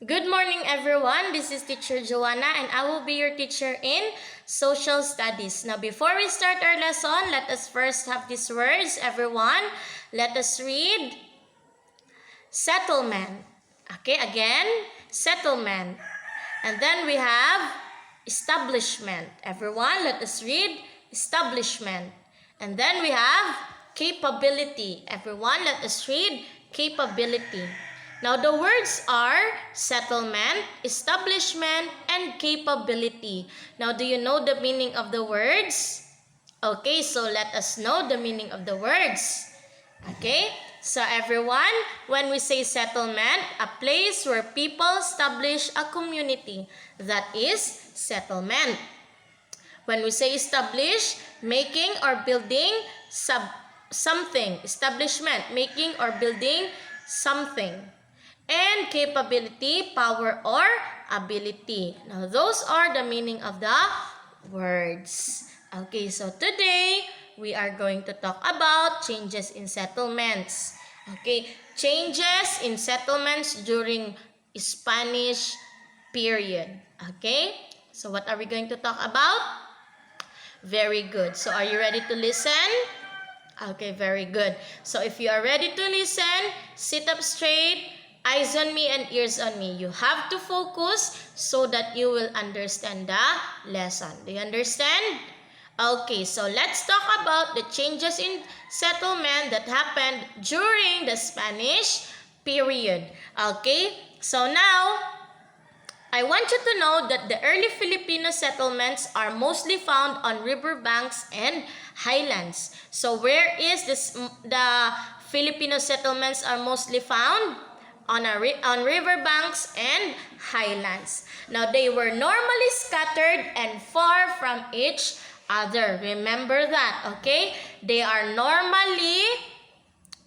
Good morning, everyone. This is Teacher Joanna, and I will be your teacher in Social Studies. Now, before we start our lesson, let us first have these words, everyone. Let us read settlement. Okay, again, settlement. And then we have establishment. Everyone, let us read establishment. And then we have capability. Everyone, let us read capability. Now, the words are settlement, establishment, and capability. Now, do you know the meaning of the words? Okay, so let us know the meaning of the words. Okay, so everyone, when we say settlement, a place where people establish a community, that is settlement. When we say establish, making or building something, establishment, making or building something. And capability, power or ability. Now, those are the meaning of the words. Okay, so today, we are going to talk about changes in settlements. Okay, changes in settlements during Spanish period. Okay, so what are we going to talk about? Very good. So, are you ready to listen? Okay, very good. So, if you are ready to listen, sit up straight, eyes on me and ears on me. You have to focus so that you will understand the lesson. Do you understand? Okay, so let's talk about the changes in settlement that happened during the Spanish period. Okay, so now I want you to know that the early Filipino settlements are mostly found on riverbanks and highlands. So where is the Filipino settlements are mostly found? On riverbanks and highlands. Now, they were normally scattered and far from each other. Remember that, okay? They are normally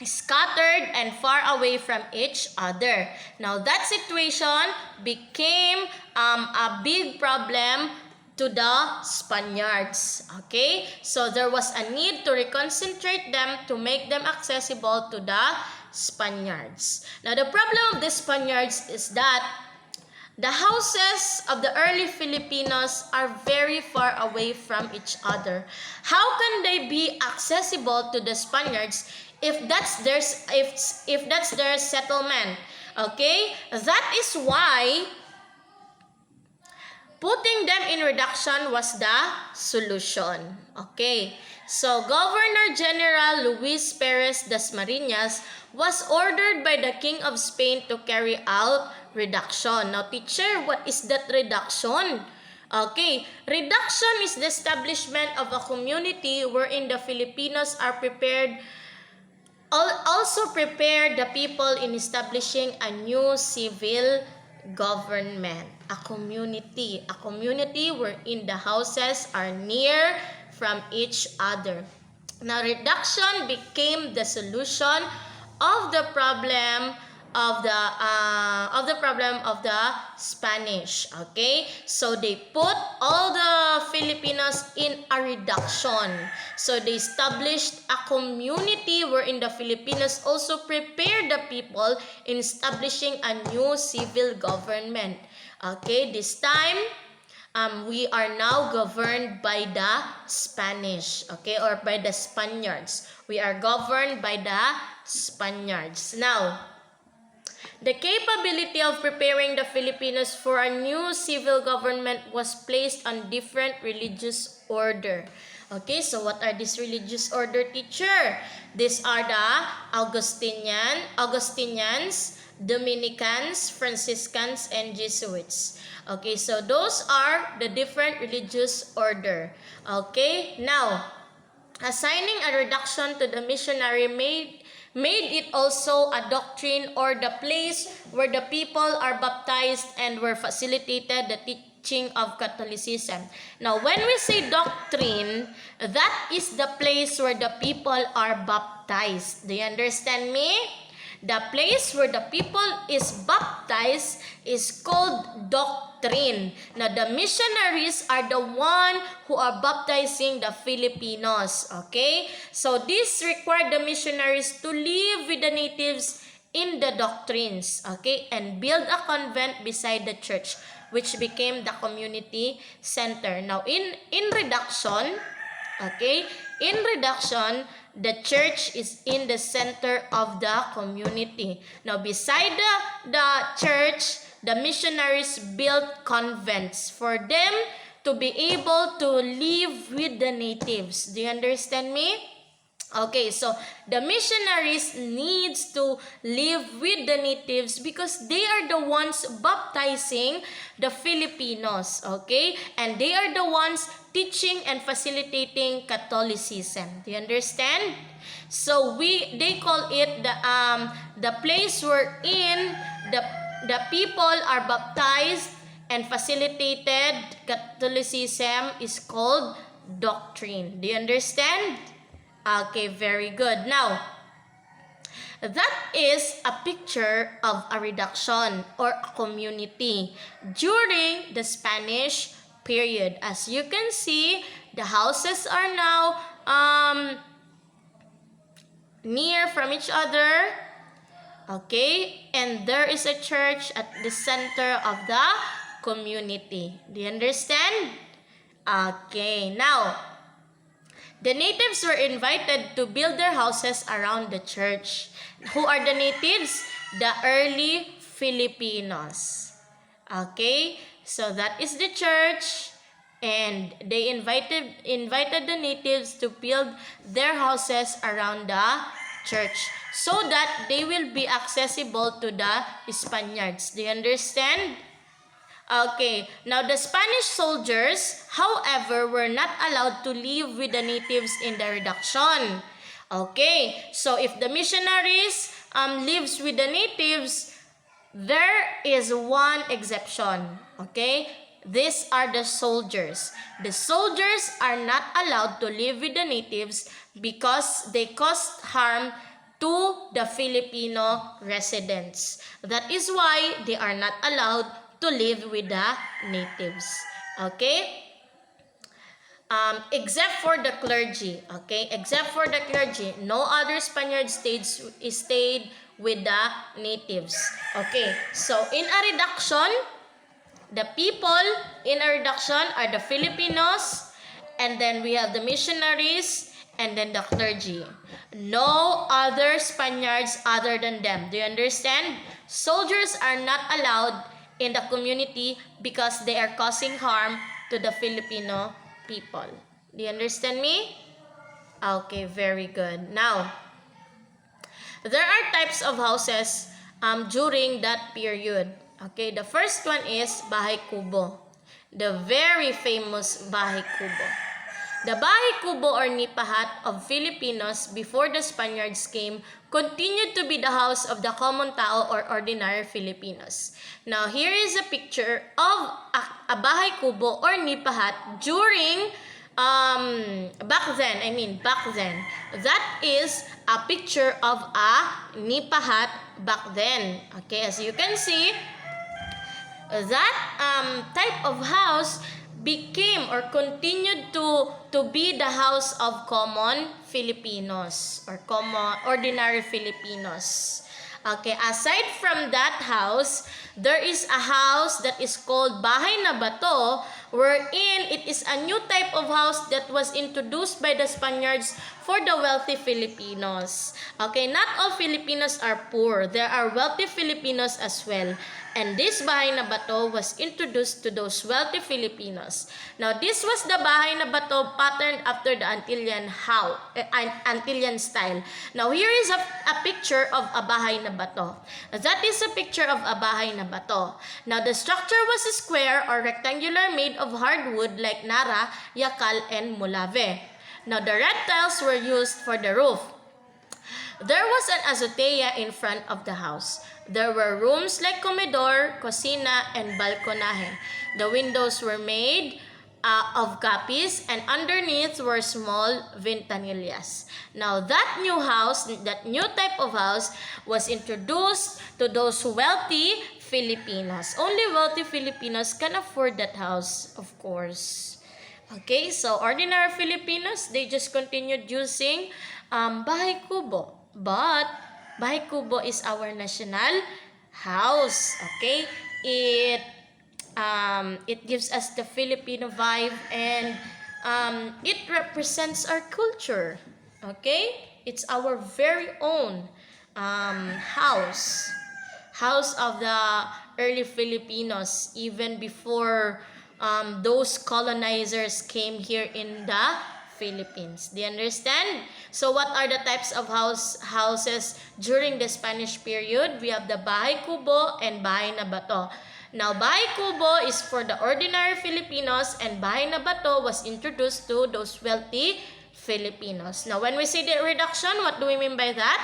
scattered and far away from each other. Now, that situation became a big problem to the Spaniards. Okay? So, there was a need to reconcentrate them to make them accessible to the Spaniards. Now, the problem of the Spaniards is that the houses of the early Filipinos are very far away from each other. How can they be accessible to the Spaniards if that's their settlement? Okay? That is why putting them in reduction was the solution. Okay? So, Governor General Luis Perez Dasmariñas was ordered by the King of Spain to carry out reduction. Now, teacher, what is that reduction? Okay, reduction is the establishment of a community wherein the Filipinos are also prepare the people in establishing a new civil government, a community wherein the houses are near from each other. Now, reduction became the solution of the problem of the Spanish. Okay, so they put all the Filipinos in a reduction. So they established a community wherein the Filipinos also prepared the people in establishing a new civil government. Okay, this time we are now governed by the Spanish, okay, or by the Spaniards. We are governed by the Spaniards. Now, the capability of preparing the Filipinos for a new civil government was placed on different religious order. Okay, so what are these religious order, teacher? These are the Augustinians, Dominicans, Franciscans, and Jesuits. Okay, so those are the different religious order. Okay, now, assigning a reduction to the missionary made it also a doctrine or the place where the people are baptized and were facilitated the teaching of Catholicism. Now, when we say doctrine, that is the place where the people are baptized. Do you understand me? The place where the people is baptized is called doctrine. Now, the missionaries are the one who are baptizing the Filipinos. Okay? So, this required the missionaries to live with the natives in the doctrines, okay, and build a convent beside the church, which became the community center. Now, in Reduccion, okay, in Reduccion, the church is in the center of the community. Now, beside the church, the missionaries built convents for them to be able to live with the natives. Do you understand me? Okay, so the missionaries needs to live with the natives because they are the ones baptizing the Filipinos, okay? And they are the ones teaching and facilitating Catholicism. Do you understand? So they call it the place wherein the people are baptized and facilitated Catholicism is called doctrine. Do you understand? Okay, very good. Now, that is a picture of a reduction or a community during the Spanish period. As you can see, the houses are now near from each other. Okay, and there is a church at the center of the community. Do you understand? Okay, now, the natives were invited to build their houses around the church. Who are the natives? The early Filipinos. Okay? So that is the church, and they invited the natives to build their houses around the church so that they will be accessible to the Spaniards. Do you understand? Okay, now the Spanish soldiers, however, were not allowed to live with the natives in the Reduccion. Okay, so if the missionaries lives with the natives, there is one exception. Okay, these are the soldiers. The soldiers are not allowed to live with the natives because they caused harm to the Filipino residents. That is why they are not allowed to live with the natives. Okay? Except for the clergy. Okay? Except for the clergy, no other Spaniard stayed with the natives. Okay? So, in a reduction, the people in a reduction are the Filipinos, and then we have the missionaries, and then the clergy. No other Spaniards other than them. Do you understand? Soldiers are not allowed in the community because they are causing harm to the Filipino people. Do you understand me? Okay, very good. Now, there are types of houses during that period. Okay, the first one is Bahay Kubo. The very famous Bahay Kubo. The Bahay Kubo or Nipahat of Filipinos before the Spaniards came continued to be the house of the common tao or ordinary Filipinos. Now, here is a picture of a Bahay Kubo or Nipahat during back then. That is a picture of a Nipahat back then. Okay, as you can see, that type of house became or continued to be the house of common Filipinos or common ordinary Filipinos. Okay, aside from that house, there is a house that is called Bahay na Bato, wherein it is a new type of house that was introduced by the Spaniards for the wealthy Filipinos. Okay, not all Filipinos are poor. There are wealthy Filipinos as well. And this Bahay na Bato was introduced to those wealthy Filipinos. Now, this was the Bahay na Bato patterned after the Antillean style. Now, here is a picture of a Bahay na Bato. That is a picture of a Bahay na Bato. Now, the structure was a square or rectangular made of hardwood like nara, yakal, and mulave. Now, the red tiles were used for the roof. There was an azotea in front of the house. There were rooms like comedor, cocina, and balconaje. The windows were made of capis, and underneath were small ventanillas. Now, that new house, that new type of house, was introduced to those wealthy Filipinos. Only wealthy Filipinos can afford that house, of course. Okay, so ordinary Filipinos, they just continued using Bahay Kubo. But Bahay Kubo is our national house. Okay? It gives us the Filipino vibe, and it represents our culture. Okay? It's our very own house. House of the early Filipinos, even before those colonizers came here in the Philippines. Do you understand? So what are the types of houses during the Spanish period? We have the Bahay Kubo and Bahay na Bato. Now, Bahay Kubo is for the ordinary Filipinos, and Bahay na Bato was introduced to those wealthy Filipinos. Now, when we say the reduction, what do we mean by that?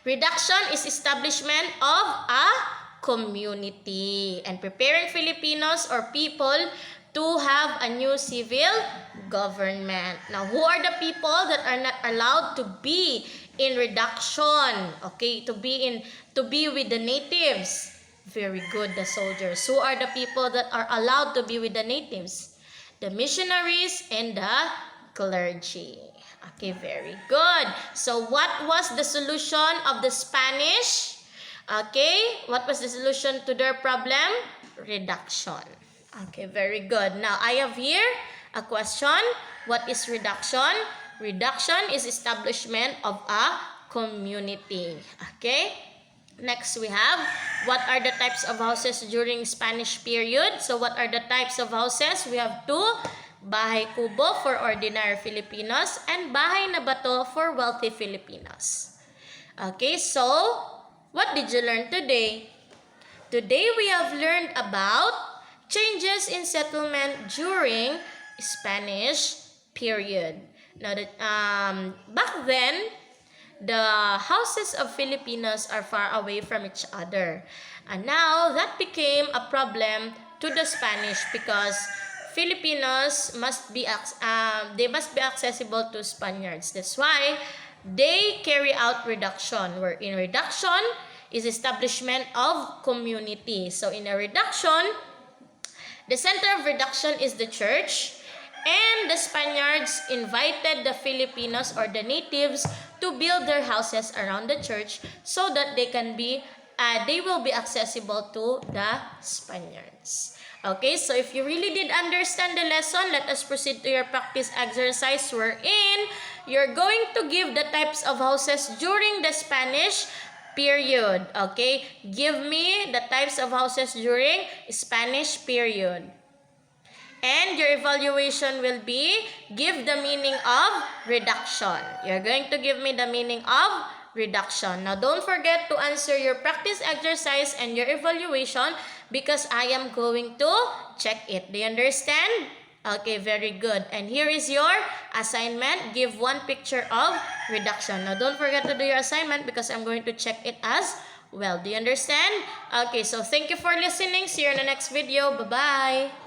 Reduction is establishment of a community and preparing Filipinos or people to have a new civil government. Now, who are the people that are not allowed to be in reduction? Okay, to be with the natives. Very good, the soldiers. Who are the people that are allowed to be with the natives? The missionaries and the clergy. Okay, very good. So what was the solution of the Spanish? Okay, what was the solution to their problem? Reduction. Okay, very good. Now, I have here a question. What is reduction? Reduction is establishment of a community. Okay? Next, we have, what are the types of houses during Spanish period? So, what are the types of houses? We have two. Bahay Kubo for ordinary Filipinos and Bahay na Bato for wealthy Filipinos. Okay, so what did you learn today? Today we have learned about changes in settlement during Spanish period. Now, back then, the houses of Filipinos are far away from each other. And now, that became a problem to the Spanish because Filipinos must be accessible to Spaniards. That's why they carry out reduction, wherein reduction is establishment of community. So in a reduction, the center of reduction is the church, and the Spaniards invited the Filipinos or the natives to build their houses around the church so that they will be accessible to the Spaniards. Okay, so if you really did understand the lesson, let us proceed to your practice exercise wherein you're going to give the types of houses during the Spanish period. Okay, give me the types of houses during Spanish period. And your evaluation will be, give the meaning of reduction. You're going to give me the meaning of reduction. Now, don't forget to answer your practice exercise and your evaluation because I am going to check it. Do you understand? Okay, very good. And here is your assignment. Give one picture of reduction. Now, don't forget to do your assignment because I'm going to check it as well. Do you understand? Okay, so thank you for listening. See you in the next video. Bye-bye.